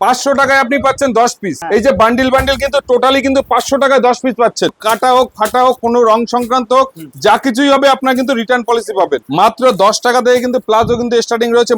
500 টাকায় আপনি পাচ্ছেন 10 পিস। এই যে বান্ডিল বান্ডিল কিন্তু টোটালি কিন্তু 500 টাকায় 10 পিস পাচ্ছেন। কাটা হোক ফাটা হোক কোনো রং সংক্রান্ত হোক যা কিছুই হবে আপনার কিন্তু রিটার্ন পলিসি পাবেন। মাত্র 10 টাকা থেকে কিন্তু প্লাজো কিন্তু স্টার্টিং রয়েছে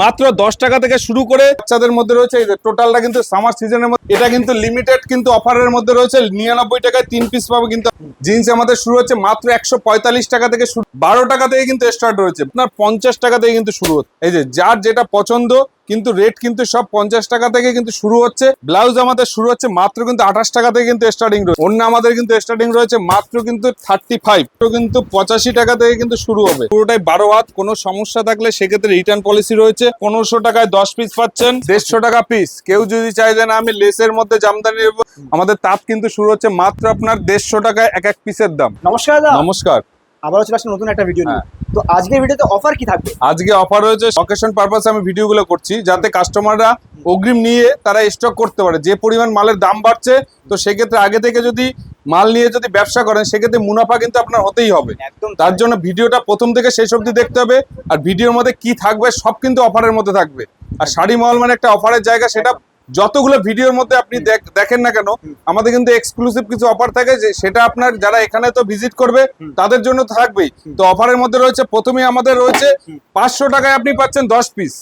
মাত্র 10 টাকা থেকে শুরু করে বাচ্চাদের মধ্যে রয়েছে। এই যে টোটালটা কিন্তু সামার সিজনের মধ্যে, এটা কিন্তু লিমিটেড কিন্তু অফারের মধ্যে রয়েছে। 99 টাকায় 3 পিস পাবে। কিন্তু জিন্স আমাদের শুরু হচ্ছে মাত্র 145 টাকা থেকে শুরু, 12 টাকা থেকে কিন্তু স্টার্ট রয়েছে। আপনার 50 টাকা থেকে কিন্তু শুরু হচ্ছে। এই যে যার যেটা পছন্দ কিন্তু রেট কিন্তু সব 50 টাকা থেকে কিন্তু শুরু হচ্ছে। ব্লাউজ আমাদের শুরু হচ্ছে মাত্র কিন্তু 28 টাকা থেকে কিন্তু স্টার্টিং রয়েছে। অন্য আমাদের কিন্তু স্টার্টিং রয়েছে মাত্র কিন্তু 35, তো কিন্তু 85 টাকা থেকে কিন্তু শুরু হবে। পুরোটাই 12 হাত। কোনো সমস্যা থাকলে সেক্ষেত্রে রিটার্ন পলিসি রয়েছে। 1500 টাকায় 10 পিস পাচ্ছেন, 150 টাকা পিস। কেউ যদি চাই যে না আমি লেসের মধ্যে জামদানি নেব, আমাদের তাঁত কিন্তু শুরু হচ্ছে মাত্র আপনার 150 টাকায় এক এক পিসের দাম। নমস্কার দাদা। নমস্কার। আবারও চলে আসছে নতুন একটা ভিডিও নিয়ে। তো আজকের ভিডিওতে অফার কি থাকবে? আজকে অফার রয়েছে, অকেশন পারপাসে আমি ভিডিওগুলো করছি যাতে কাস্টমাররা অগ্রিম নিয়ে তারা স্টক করতে পারে। যে পরিমাণ মালের দাম বাড়ছে, তো সেক্ষেত্রে আগে থেকে যদি মাল নিয়ে যদি ব্যবসা করেন সেক্ষেত্রে মুনাফা কিন্তু আপনার হতেই হবে। একদম তার জন্য ভিডিওটা প্রথম থেকে শেষ অবধি দেখতে হবে। আর ভিডিওর মধ্যে কি থাকবে সব কিন্তু অফারের মধ্যে থাকবে। আর শাড়ি মহল মানে একটা অফারের জায়গা, সেটা যতগুলো ভিডিওর মধ্যে আপনি দেখেন না কেন আমাদের কিন্তু এক্সক্লুসিভ কিছু অফার থাকে, যে সেটা আপনার যারা এখানে তো ভিজিট করবে তাদের জন্য থাকবেই। তো অফারের মধ্যে রয়েছে, প্রথমে আমাদের রয়েছে 500 টাকায় আপনি পাচ্ছেন 10 পিস।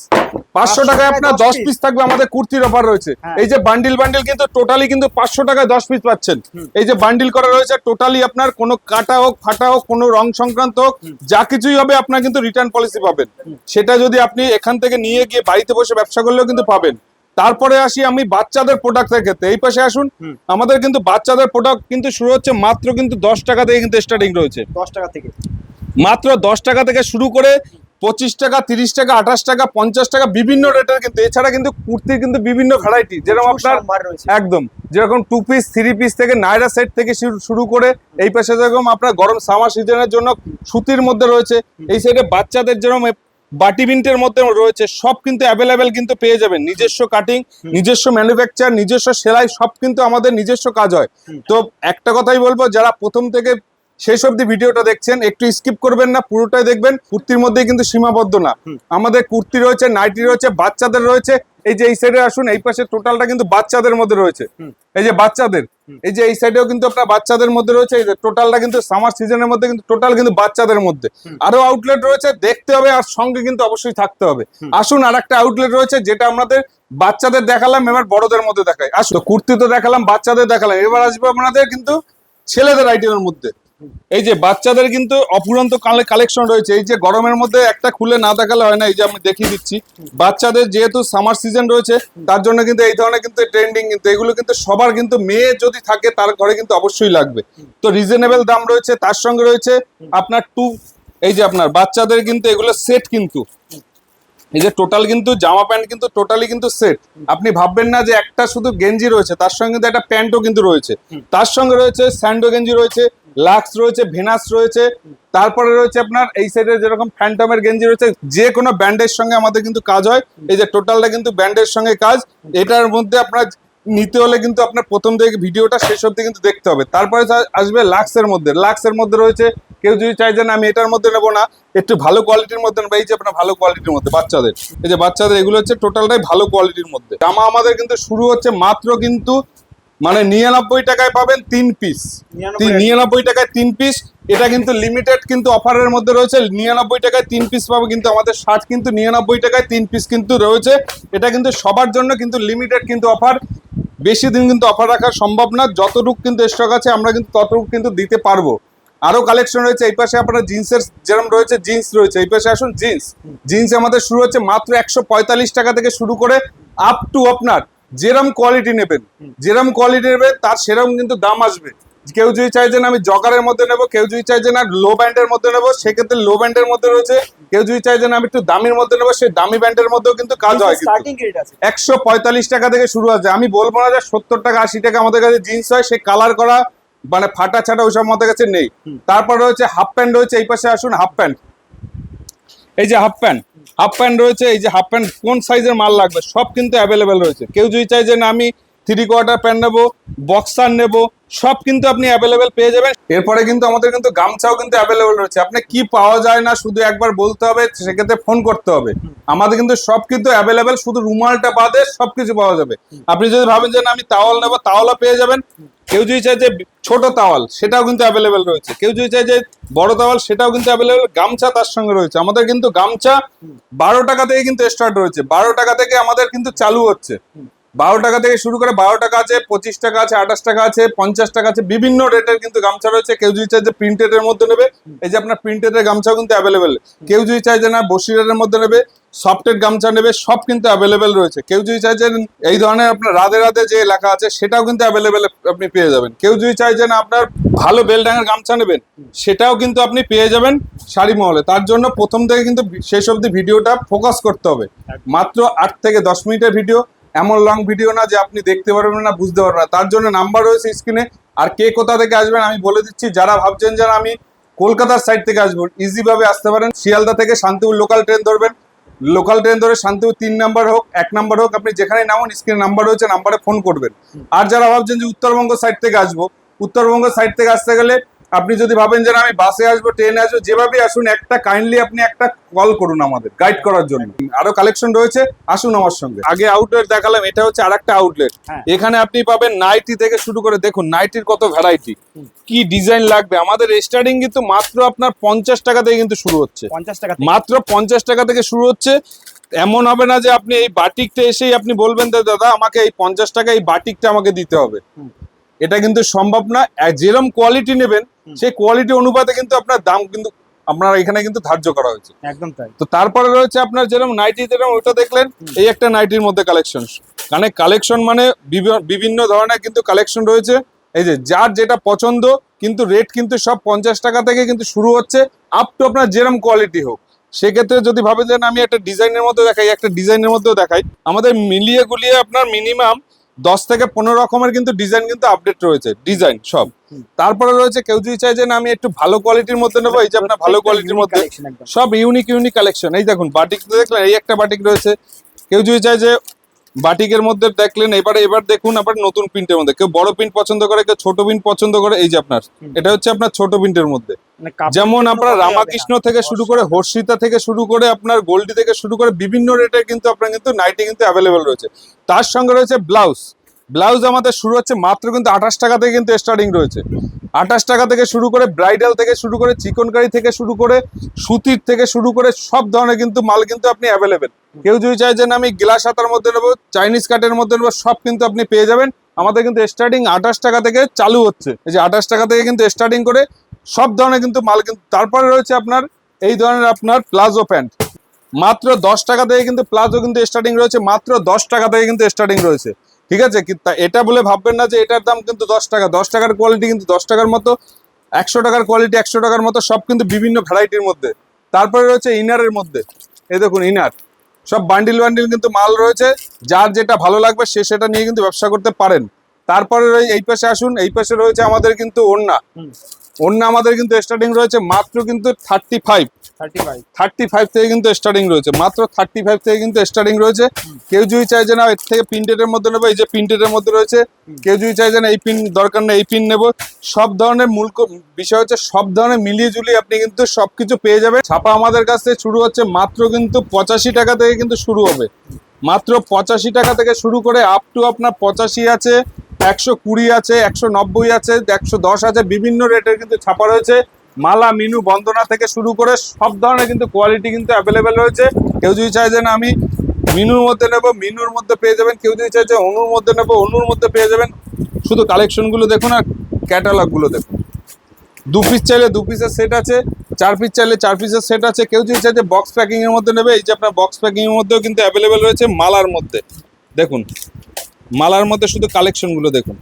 500 টাকায় আপনার 10 পিস থাকবে। আমাদের কুর্তির অফার রয়েছে। এই যে বান্ডিল বান্ডিল কিন্তু টোটালি কিন্তু 500 টাকায় 10 পিস পাচ্ছেন। এই যে বান্ডিল করা রয়েছে টোটালি আপনার কোনো কাটা হোক ফাটা হোক কোনো রং সংক্রান্ত হোক যা কিছুই হবে আপনার কিন্তু রিটার্ন পলিসি পাবেন। সেটা যদি আপনি এখান থেকে নিয়ে গিয়ে বাড়িতে বসে ব্যবসা করলেও কিন্তু পাবেন। তারপরে আসি আমি বাচ্চাদের প্রোডাক্টের ক্ষেত্রে। এই পাশে আসুন, আমাদের কিন্তু বাচ্চাদের প্রোডাক্ট কিন্তু শুরু হচ্ছে মাত্র কিন্তু 10 টাকা থেকে কিন্তু স্টার্টিং রয়েছে। 10 টাকা থেকে মাত্র 10 টাকা থেকে শুরু করে 25 টাকা, 30 টাকা, 28 টাকা, 50 টাকা বিভিন্ন রেটের কিন্তু। এছাড়া কিন্তু কুর্তির কিন্তু বিভিন্ন ভ্যারাইটি, যেরকম আপনার একদম যেরকম 2 পিস 3 পিস থেকে নাইরা সেট থেকে শুরু করে এই পাশে যেরকম আপনার গরম সামার সিজনের জন্য সুতির মধ্যে রয়েছে। এই সাইডে বাচ্চাদের যেরকম বাটি প্রিন্টের মধ্যে রয়েছে, সব কিন্তু অ্যাভেলেবেল কিন্তু পেয়ে যাবেন। নিজস্ব কাটিং, নিজস্ব ম্যানুফ্যাকচার, নিজস্ব সেলাই, সব কিন্তু আমাদের নিজস্ব কাজ হয়। তো একটা কথাই বলবো, যারা প্রথম থেকে শেষ অবধি ভিডিওটা দেখছেন একটু স্কিপ করবেন না, পুরোটাই দেখবেন। কুর্তির মধ্যে কিন্তু সীমাবদ্ধ না, আমাদের কুর্তি রয়েছে, নাইটি রয়েছে, বাচ্চাদের রয়েছে। এই যে এই সাইডে আসুন, এই পাশে টোটালটা কিন্তু বাচ্চাদের মধ্যে রয়েছে। এই যে বাচ্চাদের, এই যে এই সাইডেও কিন্তু আপনার বাচ্চাদের মধ্যে রয়েছে। এই যে টোটালটা কিন্তু সামার সিজনের মধ্যে কিন্তু টোটাল কিন্তু বাচ্চাদের মধ্যে আরো আউটলেট রয়েছে, দেখতে হবে আর সঙ্গে কিন্তু অবশ্যই থাকতে হবে। আসুন, আর একটা আউটলেট রয়েছে যেটা আমাদের বাচ্চাদের দেখালাম, এবার বড়দের মধ্যে দেখাই। আসুন, কুর্তি তো দেখালাম, বাচ্চাদের দেখালাম, এবার আসবে আপনাদের কিন্তু ছেলেদের আইটেমের মধ্যে। এই যে বাচ্চাদের কিন্তু অপুরন্ত কালেকশন রয়েছে। এই যে গরমের মধ্যে একটা খুলে না দেখালে হয় না, এই যে আমি দেখিয়ে দিচ্ছি। বাচ্চাদের যেহেতু সামার সিজন রয়েছে তার জন্য কিন্তু এই ধরনের কিন্তু ট্রেন্ডিং, কিন্তু এগুলো কিন্তু সবার কিন্তু মেয়ে যদি থাকে তার ঘরে কিন্তু অবশ্যই লাগবে। তো রিজনেবল দাম রয়েছে, তার সঙ্গে রয়েছে আপনার এই যে আপনার বাচ্চাদের কিন্তু এগুলো সেট কিন্তু। এই যে টোটাল কিন্তু জামা প্যান্ট কিন্তু টোটালি কিন্তু সেট। আপনি ভাববেন না যে একটা শুধু গেঞ্জি রয়েছে, তার সঙ্গে কিন্তু একটা প্যান্টও কিন্তু রয়েছে। তার সঙ্গে রয়েছে স্যান্ডো গেঞ্জি রয়েছে, লাক্স রয়েছে, ভেনাস রয়েছে। তারপরে রয়েছে আপনার এই সাইডে যেরকম ফ্যান্টমের গেঞ্জি রয়েছে। যে কোনো ব্যান্ডের সঙ্গে আমাদের কিন্তু কাজ হয়। এই যে টোটালটা কিন্তু ব্যান্ডের সঙ্গে কাজ। এটার মধ্যে আপনার নিতে হলে কিন্তু আপনার প্রথম থেকে ভিডিওটা শেষ অবধি কিন্তু দেখতে হবে। তারপরে আসবে লাক্সের মধ্যে। লাক্সের মধ্যে রয়েছে, কেউ যদি চাই যে আমি এটার মধ্যে নেবো না, একটু ভালো কোয়ালিটির মধ্যে নেবো, এই যে আপনার ভালো কোয়ালিটির মধ্যে বাচ্চাদের। এই যে বাচ্চাদের এগুলো হচ্ছে টোটালটাই ভালো কোয়ালিটির মধ্যে। জামা আমাদের কিন্তু শুরু হচ্ছে মাত্র কিন্তু মানে 99 টাকায় পাবেন 3 পিস। 99 টাকায় 3 পিস। এটা কিন্তু লিমিটেড কিন্তু অফারের মধ্যে রয়েছে। 99 টাকায় 3 পিস পাবে। কিন্তু আমাদের শার্ট কিন্তু 99 টাকায় 3 পিস কিন্তু রয়েছে। এটা কিন্তু সবার জন্য কিন্তু লিমিটেড কিন্তু অফার। বেশি দিন কিন্তু অফার রাখা সম্ভব না। যতটুকু কিন্তু স্টক আছে আমরা কিন্তু ততটুকু কিন্তু দিতে পারবো। আরো কালেকশন রয়েছে। এই পাশে আপনার জিন্সের যেরকম রয়েছে, জিন্স রয়েছে। এই পাশে আসুন, জিন্স আমাদের শুরু হচ্ছে মাত্র 145 টাকা থেকে শুরু করে আপ টু আপনার যেরকম কোয়ালিটি নেবেন, তার সেরকম কিন্তু দাম আসবে। কেউ যদি চাই যে না আমি জগারের মধ্যে নেবো, কেউ যদি চাই যে না লো ব্যান্ডের মধ্যে নেবো, সেক্ষেত্রে লো ব্যান্ডের মধ্যে রয়েছে। কেউ যদি চাই যে না আমি একটু দামির মধ্যে নেবো, সেই দামি ব্যান্ডের মধ্যেও কিন্তু কাজ হয়। 145 টাকা থেকে শুরু আছে। আমি বলবো না যে 70 টাকা 80 টাকা আমাদের কাছে জিন্স হয়, সে কালার করা মানে ফাটা ছাটা ওইসব আমাদের কাছে নেই। তারপর রয়েছে হাফ প্যান্ট রয়েছে। এই পাশে আসুন, হাফ প্যান্ট। এই যে হাফ প্যান্ট রয়েছে। এই যে হাফ প্যান্ট কোন সাইজের মাল লাগবে সব কিন্তু অ্যাভেলেবেল রয়েছে। কেউ যদি চাই যে না আমি 3/4 প্যান্ট নেবো, বক্সার নেবো, সব কিন্তু আপনি অ্যাভেলেবেল পেয়ে যাবেন। এরপরে কিন্তু আমাদের কিন্তু গামছাও কিন্তু অ্যাভেলেবেল রয়েছে। আপনি কি পাওয়া যায় না শুধু একবার বলতে হবে, সেক্ষেত্রে ফোন করতে হবে। আমাদের কিন্তু সব কিন্তু অ্যাভেলেবেল, শুধু রুমালটা বাদে সবকিছু পাওয়া যাবে। আপনি যদি ভাবেন যে না আমি তাওয়াল নেবো, তাওয়ালও পেয়ে যাবেন। কেউ যদি চায় যে ছোট তাওয়াল, সেটাও কিন্তু অ্যাভেলেবেল রয়েছে। কেউ যদি চায় যে বড় তাওয়াল, সেটাও কিন্তু অ্যাভেলেবেল। গামছা তার সঙ্গে রয়েছে। আমাদের কিন্তু গামছা 12 টাকা থেকে কিন্তু স্টার্ট রয়েছে। 12 টাকা থেকে আমাদের কিন্তু চালু হচ্ছে। 12 টাকা থেকে শুরু করে 12 টাকা আছে, 25 টাকা আছে, 28 টাকা আছে, 50 টাকা আছে, বিভিন্ন রেটের কিন্তু গামছা রয়েছে। কেউ যদি চায় যে প্রিন্টেড এর মধ্যে নেবে, এই যে আপনার প্রিন্টেড এর গামছাও কিন্তু অ্যাভেলেবেল। কেউ যদি চায় যে না বসিরের মধ্যে নেবে, সফটের গামছা নেবে, সব কিন্তু অ্যাভেলেবেল রয়েছে। কেউ যদি চায় যে এই ধরনের আপনার রাধে রাধে যে লেখা আছে, সেটাও কিন্তু অ্যাভেলেবেল আপনি পেয়ে যাবেন। কেউ যদি চায় যে না আপনার ভালো বেলডাঙের গামছা নেবেন, সেটাও কিন্তু আপনি পেয়ে যাবেন শাড়ি মহলে। তার জন্য প্রথম থেকে কিন্তু শেষ অবধি ভিডিওটা ফোকাস করতে হবে। মাত্র 8 থেকে 10 মিনিটের ভিডিও, এমন লং ভিডিও না যে আপনি দেখতে পারবেন না, বুঝতে পারবেন না। তার জন্য নাম্বার রয়েছে স্ক্রিনে। আর কে কোথা থেকে আসবেন আমি বলে দিচ্ছি। যারা ভাবছেন যে আমি কলকাতার সাইড থেকে আসবো, ইজি ভাবে আসতে পারেন। শিয়ালদা থেকে শান্তিপুর লোকাল ট্রেন ধরবেন। লোকাল ট্রেন ধরে শান্তিপুর 3 নাম্বার হোক, 1 নাম্বার হোক, আপনি যেখানেই নামুন, স্ক্রিনে নাম্বার রয়েছে, নাম্বারে ফোন করবেন। আর যারা ভাবছেন যে উত্তরবঙ্গ সাইড থেকে আসবো, উত্তরবঙ্গ সাইড থেকে আসতে গেলে আপনি যদি ভাবেন যে আমি বাসে আসবো, ট্রেনে আসবো, যেভাবে আসুন, একটা কাইন্ডলি আপনি একটা কল করুন আমাদের গাইড করার জন্য। আরো কালেকশন রয়েছে, আসুন আমার সঙ্গে। আগে আউটলেট দেখালাম, এটা হচ্ছে আরেকটা আউটলেট। এখানে আপনি পাবেন নাইটি থেকে শুরু করে, দেখুন নাইটির কত ভ্যারাইটি, কি ডিজাইন লাগবে। আমাদের স্টার্টিং কিন্তু মাত্র আপনার 50 টাকা থেকে কিন্তু শুরু হচ্ছে। 50 টাকা মাত্র 50 টাকা থেকে শুরু হচ্ছে। এমন হবে না যে আপনি এই বাটিকটা এসেই আপনি বলবেন যে দাদা আমাকে এই 50 টাকা এই বাটিকটা আমাকে দিতে হবে। এটা কিন্তু সম্ভব না। যেরকম কোয়ালিটি নেবেন, সেই কোয়ালিটি অনুপাতে কিন্তু আপনার দাম কিন্তু আপনার এখানে কিন্তু ধার্য করা হয়েছে। একদম তাই। তো তারপরে রয়েছে আপনার যেরকম নাইটি, যেরকম ওটা দেখলেন, এই একটা নাইটির মধ্যে কালেকশন। কালেকশন মানে বিভিন্ন ধরনের কিন্তু কালেকশন রয়েছে। এই যে যার যেটা পছন্দ, কিন্তু রেট কিন্তু সব 50 টাকা থেকে কিন্তু শুরু হচ্ছে, আপ টু আপনার যেরকম কোয়ালিটি হোক। সেক্ষেত্রে যদি ভাবে যে আমি একটা ডিজাইনের মধ্যে দেখাই, একটা ডিজাইনের মধ্যেও দেখাই, আমাদের মিলিয়ে গুলিয়ে আপনার মিনিমাম 10 থেকে 15 রকমের কিন্তু ডিজাইন কিন্তু আপডেট রয়েছে, ডিজাইন সব। তারপরে রয়েছে কেউ যদি চাই যে না আমি একটু ভালো কোয়ালিটির মধ্যে নেবো, এই যে আপনার ভালো কোয়ালিটির মধ্যে সব ইউনিক কালেকশন। এই দেখুন বাটিক দেখলেন, এই একটা বাটিক রয়েছে। কেউ যদি চাই যে বাটিকের মধ্যে দেখলেন, এবার দেখুন আবার নতুন প্রিন্টের মধ্যে। কেউ বড় প্রিন্ট পছন্দ করে, কেউ ছোট প্রিন্ট পছন্দ করে। এই যে আপনার এটা হচ্ছে আপনার ছোট প্রিন্টের মধ্যে, যেমন আপনার রামাকৃষ্ণ থেকে শুরু করে, হর্ষিতা থেকে শুরু করে, আপনার গোল্ডি থেকে শুরু করে বিভিন্ন রেটের কিন্তু আপনার কিন্তু নাইটি কিন্তু অ্যাভেলেবেল রয়েছে। তার সঙ্গে রয়েছে ব্লাউজ আমাদের শুরু হচ্ছে মাত্র কিন্তু 28 টাকা থেকে কিন্তু স্টার্টিং রয়েছে। 28 টাকা থেকে শুরু করে, ব্রাইডাল থেকে শুরু করে, চিকনকারি থেকে শুরু করে, সুতির থেকে শুরু করে, সব ধরনের কিন্তু মাল কিন্তু আপনি অ্যাভেলেবেল। কেউ যদি চাই যে আমি গ্লাস হাতার মধ্যে নেবো, চাইনিজ কাটের মধ্যে নেবো, সব কিন্তু আপনি পেয়ে যাবেন। আমাদের কিন্তু স্টার্টিং 28 টাকা থেকে চালু হচ্ছে। এই যে 28 টাকা থেকে কিন্তু স্টার্টিং করে সব ধরনের কিন্তু মাল কিন্তু। তারপরে রয়েছে আপনার এই ধরনের আপনার প্লাজো প্যান্ট, মাত্র 10 টাকা থেকে কিন্তু প্লাজো কিন্তু স্টার্টিং রয়েছে। মাত্র 10 টাকা থেকে কিন্তু স্টার্টিং রয়েছে, ঠিক আছে। এটা বলে ভাববেন না যে এটার দাম কিন্তু 10 টাকা। 10 টাকার কোয়ালিটি কিন্তু 10 টাকার মতো, 100 টাকার কোয়ালিটি 100 টাকার মতো, সব কিন্তু বিভিন্ন ভ্যারাইটির মধ্যে। তারপরে রয়েছে ইনারের মধ্যে, এই দেখুন ইনার, সব বান্ডিল কিন্তু মাল রয়েছে। যার যেটা ভালো লাগবে সে সেটা নিয়ে কিন্তু ব্যবসা করতে পারেন। তারপরে এই পাশে আসুন, এই পাশে রয়েছে আমাদের কিন্তু ওড়না আমাদের কিন্তু স্টার্টিং রয়েছে মাত্র কিন্তু 35 থেকে কিন্তু স্টার্টিং রয়েছে। মাত্র 35 থেকে কিন্তু স্টার্টিং রয়েছে। কেউ যদি চাই যে না এর থেকে প্রিন্টেডের মধ্যে নেবো, এই যে প্রিন্টেডের মধ্যে রয়েছে। কেউ যদি চাই যে না এই পিন দরকার নেই, এই পিন নেবো, সব ধরনের মূল বিষয় হচ্ছে সব ধরনের মিলিয়ে ঝুলিয়ে আপনি কিন্তু সবকিছু পেয়ে যাবেন। ছাপা আমাদের কাছ থেকে শুরু হচ্ছে মাত্র কিন্তু 85 টাকা থেকে কিন্তু শুরু হবে। মাত্র 85 টাকা থেকে শুরু করে আপ টু আপনার 85 আছে, 120 আছে, 190 আছে, 110 আছে, বিভিন্ন রেটের কিন্তু ছাপা রয়েছে। মালা, মিনু, বন্দনা থেকে শুরু করে সব ধরনের কিন্তু কোয়ালিটি কিন্তু অ্যাভেলেবেল রয়েছে। কেউ যদি চাই যে না আমি মিনুর মধ্যে নেব, মিনুর মধ্যে পেয়ে যাবেন। কেউ যদি চাই যে অনুর মধ্যে নেব, অনুর মধ্যে পেয়ে যাবেন। শুধু কালেকশনগুলো দেখুন আর ক্যাটালগুলো দেখুন। 2 পিস চাইলে 2 পিসের সেট আছে, 4 পিস চাইলে 4 পিসের সেট আছে। কেউ যদি চাই যে বক্স প্যাকিং এর মধ্যে নেবে, এই যে আপনার বক্স প্যাকিং এর মধ্যেও কিন্তু অ্যাভেলেবেল রয়েছে। মালার মধ্যে দেখুন, মালার মধ্যে শুধু কালেকশনগুলো দেখুন,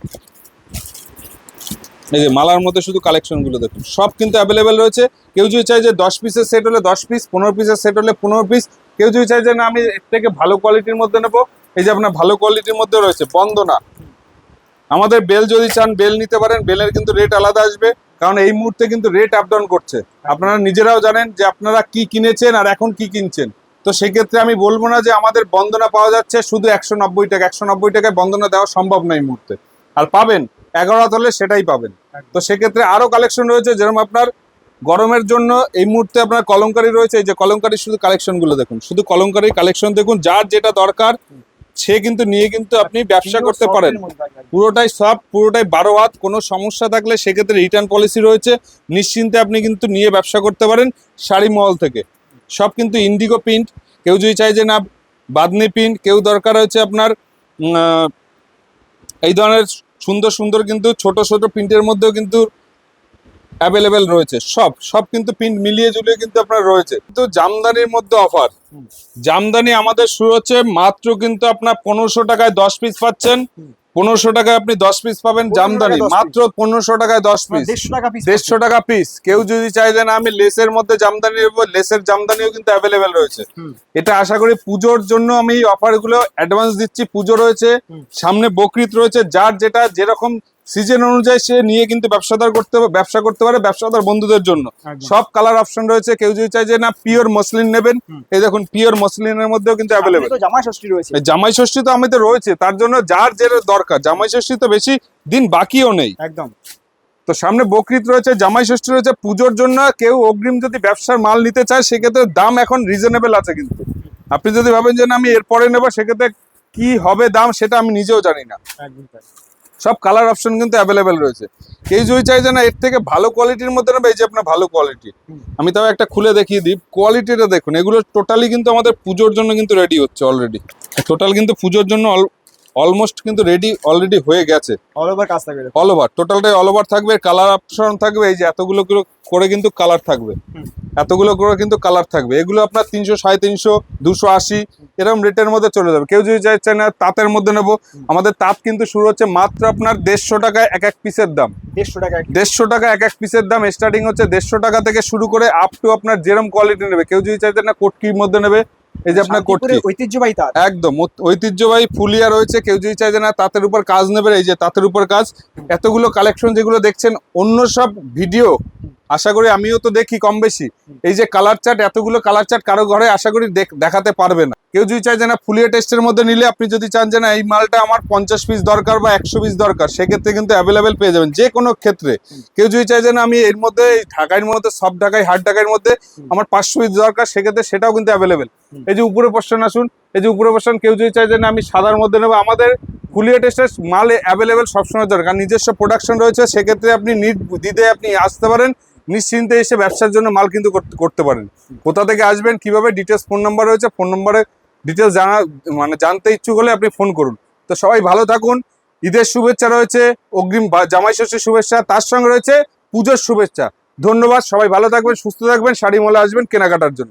এই যে মালার মধ্যে শুধু কালেকশনগুলো দেখুন, সব কিন্তু অ্যাভেলেবেল রয়েছে। কেউ যদি চাই যে 10 পিসের সেট হলে 10 পিস, 15 পিসের সেট হলে 15 পিস। কেউ যদি চাই যে না আমি এর থেকে ভালো কোয়ালিটির মধ্যে নেবো, এই যে আপনার ভালো কোয়ালিটির মধ্যে রয়েছে বন্দনা। আমাদের বেল যদি চান বেল নিতে পারেন, বেলের কিন্তু রেট আলাদা আসবে, কারণ এই মুহূর্তে কিন্তু রেট আপ ডাউন করছে। আপনারা নিজেরাও জানেন যে আপনারা কি কিনেছেন আর এখন কি কিনছেন। তো তো সেক্ষেত্রে আমি বলবো না যে আমাদের বন্দনা পাওয়া যাচ্ছে শুধু 190 টাকা, 190 টাকায় বন্দনা দেওয়া সম্ভব নয় এই মুহূর্তে। আর পাবেন 11 হাত হলে সেটাই পাবেন। তো সেক্ষেত্রে আরো কালেকশন রয়েছে, যেরকম আপনার গরমের জন্য এই মুহূর্তে আপনার কলমকারি রয়েছে। এই যে কলমকারি শুধু কালেকশন গুলো দেখুন, শুধু কলমকারি কালেকশন দেখুন, যার যেটা দরকার সে কিন্তু নিয়ে কিন্তু আপনি ব্যবসা করতে পারেন। পুরোটাই সফট, পুরোটাই 12 হাত। কোনো সমস্যা থাকলে সেক্ষেত্রে রিটার্ন পলিসি রয়েছে, নিশ্চিন্তে আপনি কিন্তু নিয়ে ব্যবসা করতে পারেন শাড়ি মহল থেকে। সব কিন্তু ইন্ডিগো প্রিন্ট, কেউ যদি চাই যে না বাদনি প্রিন্ট, কেউ দরকার হচ্ছে আপনার এই ধরনের সুন্দর সুন্দর কিন্তু ছোট ছোট প্রিন্টের মধ্যেও কিন্তু অ্যাভেলেবেল রয়েছে। সব কিন্তু প্রিন্ট মিলিয়ে ঝুলিয়ে কিন্তু আপনার রয়েছে। কিন্তু জামদানির মধ্যে অফার, জামদানি আমাদের শুরু হচ্ছে মাত্র কিন্তু আপনার 1500 টাকায় 10 পিস পাচ্ছেন। 1500 টাকায় আপনি 10 পিস পাবেন জামদানি, মাত্র 1500 টাকায় 10 পিস, 150 টাকা পিস। কেউ যদি চাই যে না আমি লেসের মধ্যে জামদানি নেবো, লেসের জামদানিও কিন্তু অ্যাভেলেবেল রয়েছে। এটা আশা করি পুজোর জন্য আমি এই অফারগুলো অ্যাডভান্স দিচ্ছি। পুজো রয়েছে সামনে, বকরিদ রয়েছে, যার যেটা যেরকম সিজন অনুযায়ী সে নিয়ে কিন্তু ব্যবসা করতে পারে ব্যবসাদার বন্ধুদের জন্য। সব কালার অপশন রয়েছে। কেউ যদি চাই যে না পিওর মসলিন নেবেন, এই দেখুন পিওর মসলিনের মধ্যেও কিন্তু অ্যাভেলেবেল। জামাই ষষ্ঠী রয়েছে, জামাই ষষ্ঠী তো আমাদের রয়েছে, তার জন্য যার যেটা দরকার। জামাই ষষ্ঠী তো বেশি দিন বাকিও নেই একদম। তো সামনে বকরিদ রয়েছে, জামাই ষষ্ঠী রয়েছে, পুজোর জন্য কেউ অগ্রিম যদি ব্যবসার মাল নিতে চায় সেক্ষেত্রে দাম এখন রিজনেবল আছে। কিন্তু আপনি যদি ভাবেন যে না আমি এরপরে নেবো, সেক্ষেত্রে কি হবে দাম সেটা আমি নিজেও জানি না। সব কালার অপশন কিন্তু অ্যাভেলেবেল রয়েছে। কেউ যদি চাই যে না এর থেকে ভালো কোয়ালিটির মধ্যে নেবে, এই যে আপনার ভালো কোয়ালিটি, আমি তাও একটা খুলে দেখিয়ে দিই। কোয়ালিটিটা দেখুন, এগুলো টোটালি কিন্তু আমাদের পুজোর জন্য কিন্তু রেডি হচ্ছে অলরেডি। টোটাল কিন্তু পুজোর জন্য অলমোস্ট কিন্তু রেডি অলরেডি হয়ে গেছে। অল ওভার কাজ থাকবে, অল ওভার, টোটালটাই অল ওভার থাকবে। কালার অপশন থাকবে, এই যে এতগুলো করে কিন্তু কালার থাকবে, এতগুলো করে কিন্তু কালার থাকবে। এগুলো আপনার 300, 350, 280 এরকম রেটের মধ্যে চলে যাবে। কেউ যদি চাইছে না তাঁতের মধ্যে নেবো, আমাদের তাঁত কিন্তু শুরু হচ্ছে মাত্র আপনার 150 টাকায় এক এক পিসের দাম। 150 টাকা এক এক পিসের দাম স্টার্টিং হচ্ছে। 150 টাকা থেকে শুরু করে আপ টু আপনার যেরকম কোয়ালিটি নেবে। কেউ যদি চাইছে না কোটকির মধ্যে নেবে, এই যে আপনার কোটকি ঐতিহ্যবাহী তাঁত, একদম ঐতিহ্যবাহী ফুলিয়া রয়েছে। কেউ যদি চাই যে না তাঁতের উপর কাজ নেবে, এই যে তাঁতের উপর কাজ। এতগুলো কালেকশন যেগুলো দেখছেন অন্য সব ভিডিও আশা করি আমিও তো দেখি কম বেশি। এই যে কালার চার্ট, এতগুলো কালার চার্ট কারো ঘরে আশা করি দেখাতে পারবে না। কেউ যদি চাই যে না ফুলিয়া টেস্টের মধ্যে নিলে, আপনি যদি চান যে না এই মালটা আমার 50 পিস দরকার বা 100 পিস দরকার, সেক্ষেত্রে কিন্তু অ্যাভেলেবেল পেয়ে যাবেন যে কোনো ক্ষেত্রে। কেউ যদি চাই যে না আমি এর মধ্যে ঢাকার মধ্যে সব ঢাকায় হাট ঢাকার মধ্যে আমার 500 পিস দরকার, সেক্ষেত্রে সেটাও কিন্তু অ্যাভেলেবেল। এই যে উপরে পোর্শন আসুন, এই যে উপরে পোর্শন, কেউ যদি চাই যে না আমি সাদার মধ্যে নেবো, আমাদের ফুলিয়া টেস্টের মাল অ্যাভেলেবেল সবসময় দরকার। নিজস্ব প্রোডাকশন রয়েছে, সেক্ষেত্রে আপনি দিতে আপনি আসতে পারেন নিশ্চিন্তে, এসে ব্যবসার জন্য মাল কিন্তু করতে পারেন। কোথা থেকে আসবেন, কিভাবে, ডিটেলস ফোন নাম্বার রয়েছে, ফোন নাম্বারে ডিটেলস জানতে ইচ্ছুক হলে আপনি ফোন করুন। তো সবাই ভালো থাকুন। ঈদের শুভেচ্ছা রয়েছে, অগ্রিম জামাই ষষ্ঠীর শুভেচ্ছা, তার সঙ্গে রয়েছে পুজোর শুভেচ্ছা। ধন্যবাদ, সবাই ভালো থাকবেন, সুস্থ থাকবেন, শাড়ি মলে আসবেন কেনাকাটার জন্য।